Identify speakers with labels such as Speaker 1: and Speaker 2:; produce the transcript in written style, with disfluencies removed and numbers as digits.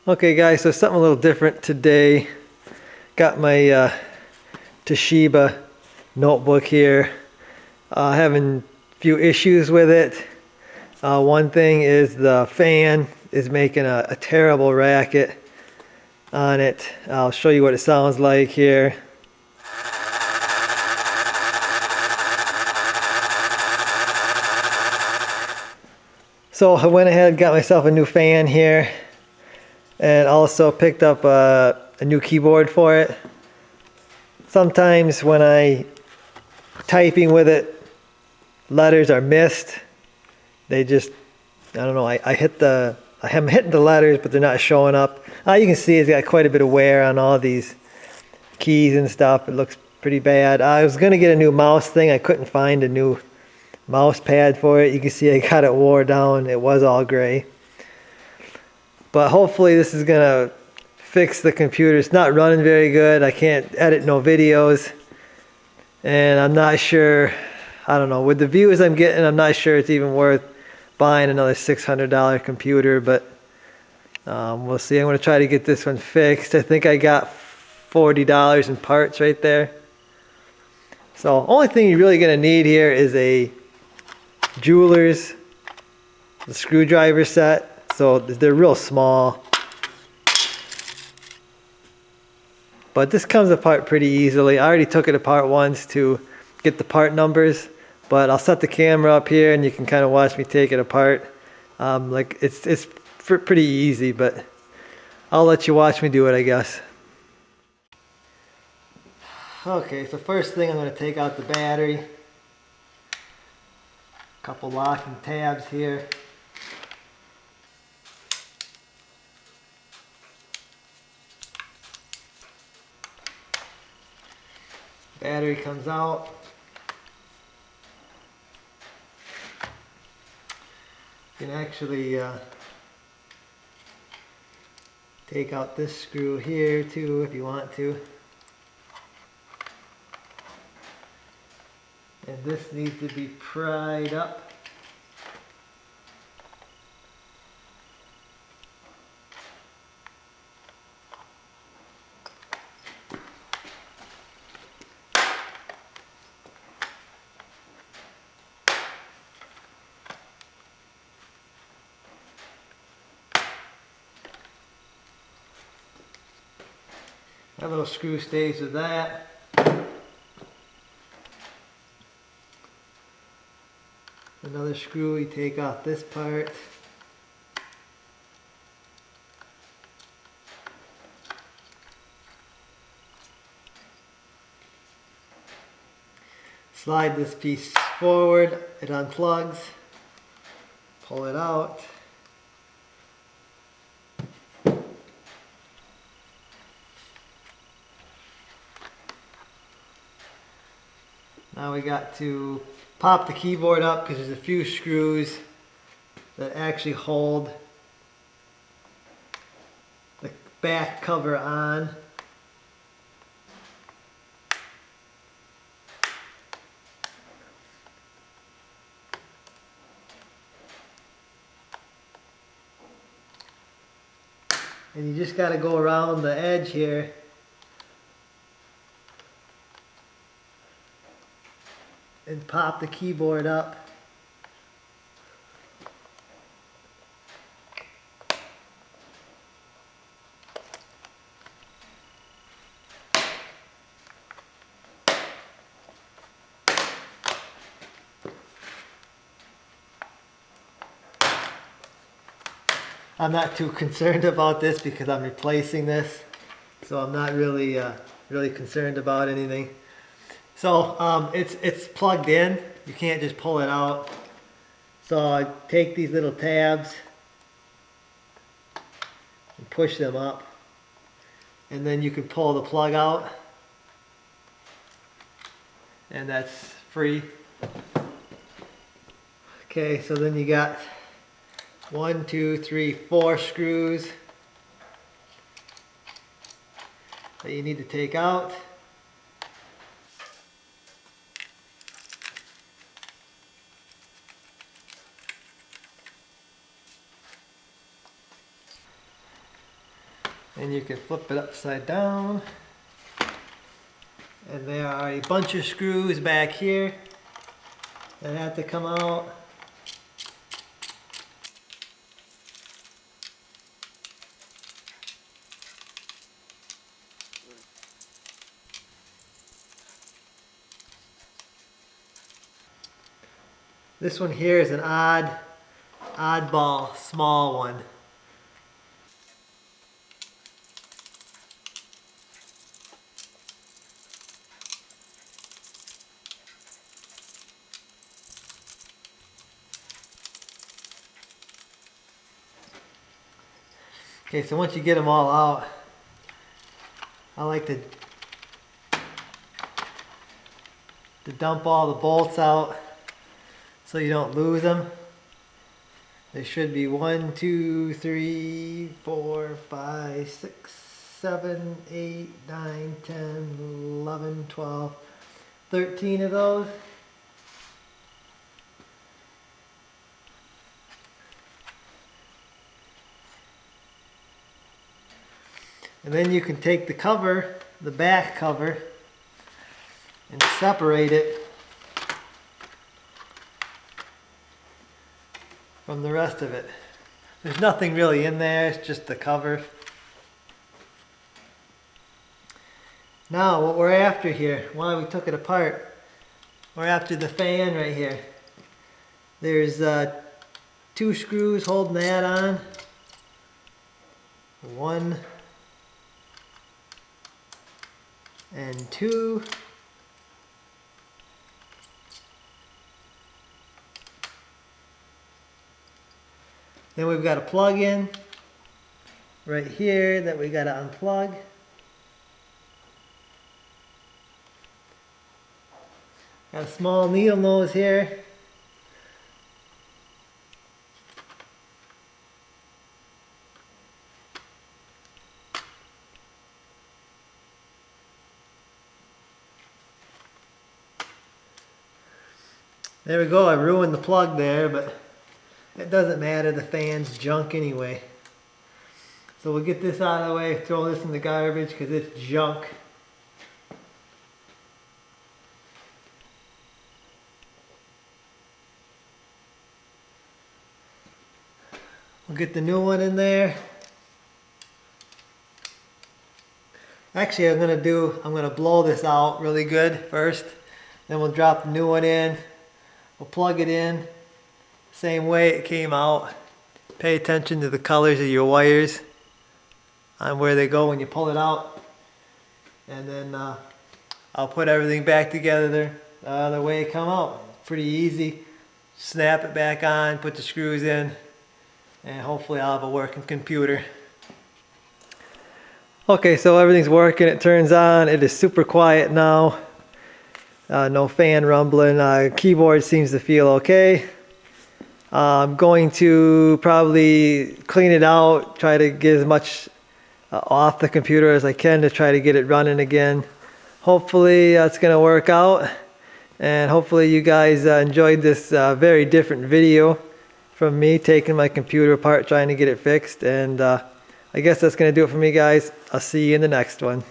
Speaker 1: Okay guys, so something a little different today. Got my Toshiba notebook here. Having a few issues with it. One thing is the fan is making a terrible racket on it. I'll show you what it sounds like here. So I went ahead and got myself a new fan here, and also picked up a new keyboard for it. Sometimes when I typing with it, letters are missed. They just, I don't know, I'm hitting the letters, but they're not showing up. You can see it's got quite a bit of wear on all these keys and stuff. It looks pretty bad. I was gonna get a new mouse thing. I couldn't find a new mouse pad for it. You can see I got it wore down. It was all gray. But hopefully this is gonna fix the computer. It's not running very good. I can't edit no videos. And I'm not sure, I don't know, with the views I'm getting, I'm not sure it's even worth buying another $600 computer, but we'll see. I'm gonna try to get this one fixed. I think I got $40 in parts right there. So only thing you're really gonna need here is a jeweler's screwdriver set. So they're real small, but this comes apart pretty easily. I already took it apart once to get the part numbers, but I'll set the camera up here and you can kind of watch me take it apart. Like it's pretty easy, but I'll let you watch me do it, I guess. Okay, so first thing I'm going to take out the battery. Couple locking tabs here. Battery comes out. You can actually take out this screw here too if you want to. And this needs to be pried up. That little screw stays with that. Another screw, you take off this part. Slide this piece forward, it unplugs. Pull it out. Now we got to pop the keyboard up because there's a few screws that actually hold the back cover on. And you just got to go around the edge here. And pop the keyboard up. I'm not too concerned about this because I'm replacing this, so I'm not really really concerned about anything. So it's plugged in. You can't just pull it out. So I take these little tabs and push them up, and then you can pull the plug out, and that's free. Okay, so then you got 1, 2, 3, 4 screws that you need to take out. and you can flip it upside down. And there are a bunch of screws back here that have to come out. This one here is an oddball, small one. Okay, so once you get them all out, I like to dump all the bolts out so you don't lose them. There should be 1, 2, 3, 4, 5, 6, 7, 8, 9, 10, 11, 12, 13 of those. And then you can take the cover, the back cover, and separate it from the rest of it. There's nothing really in there, it's just the cover. Now what we're after here, why we took it apart, we're after the fan right here. There's 2 screws holding that on. 1 and 2. Then we've got a plug in right here that we got to unplug. Got a small needle nose here. There we go, I ruined the plug there, but it doesn't matter, the fan's junk anyway. So we'll get this out of the way, throw this in the garbage because it's junk. We'll get the new one in there. Actually, I'm gonna blow this out really good first. Then we'll drop the new one in. We'll plug it in, same way it came out. Pay attention to the colors of your wires on where they go when you pull it out. And then I'll put everything back together the way it come out. Pretty easy. Snap it back on, put the screws in, and hopefully I'll have a working computer. Okay, so everything's working, it turns on. It is super quiet now. No fan rumbling. Keyboard seems to feel okay. I'm going to probably clean it out, try to get as much off the computer as I can to try to get it running again. Hopefully it's going to work out, and hopefully you guys enjoyed this very different video from me taking my computer apart trying to get it fixed. And I guess that's going to do it for me, guys. I'll see you in the next one.